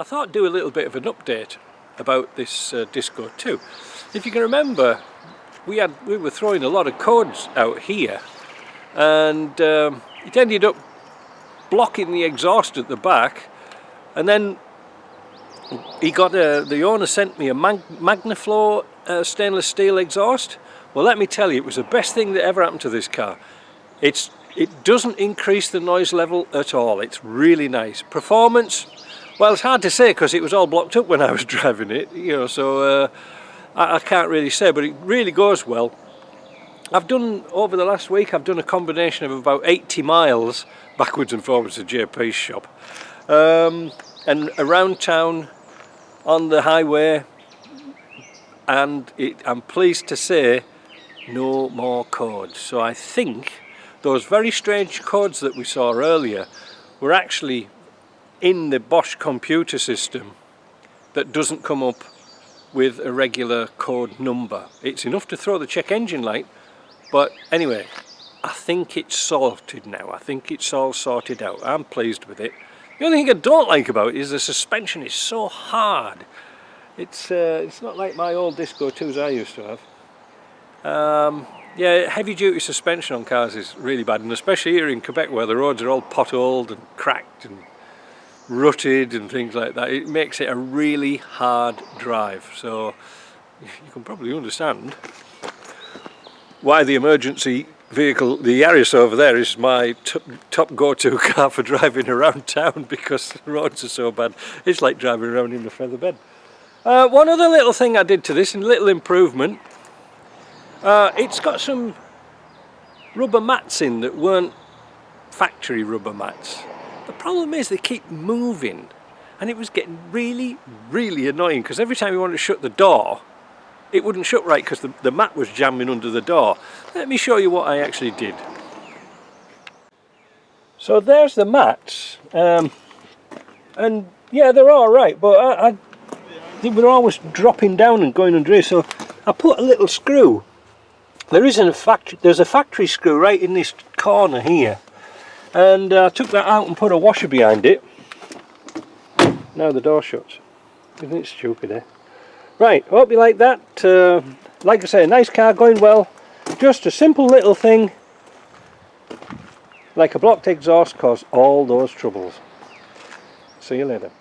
thought I'd do a little bit of an update about this Disco 2. If you can remember, we were throwing a lot of cords out here, and it ended up blocking the exhaust at the back, and then the owner sent me a Magnaflow stainless steel exhaust. Well, let me tell you, it was the best thing that ever happened to this car. It doesn't increase the noise level at all. It's really nice. Performance, well, it's hard to say because it was all blocked up when I was driving it, you know, so I can't really say, but it really goes well. Over the last week, I've done a combination of about 80 miles backwards and forwards to JP's shop, and around town on the highway, and I'm pleased to say no more cords. So I think those very strange cords that we saw earlier were actually in the Bosch computer system that doesn't come up with a regular code number. It's enough to throw the check engine light, but anyway, I think it's sorted now. I think it's all sorted out. I'm pleased with it. The only thing I don't like about it is the suspension is so hard. It's not like my old Disco 2s I used to have. Yeah, heavy duty suspension on cars is really bad, and especially here in Quebec where the roads are all potholed and cracked and rutted and things like that. It makes it a really hard drive, so you can probably understand why the emergency vehicle, the Yaris over there, is my top go-to car for driving around town, because the roads are so bad. It's like driving around in a feather bed. One other little thing I did to this, and a little improvement, it's got some rubber mats in that weren't factory rubber mats. The problem is they keep moving, and it was getting really, really annoying, because every time you wanted to shut the door, it wouldn't shut right because the mat was jamming under the door. Let me show you what I actually did. So there's the mats, and yeah, they're all right, but they were always dropping down and going under here, so I put a little screw. There's a factory screw right in this corner here, and I took that out and put a washer behind it. Now the door shuts. Isn't it stupid, eh? Right, hope you like that. Like I say, a nice car, going well. Just a simple little thing, like a blocked exhaust, caused all those troubles. See you later.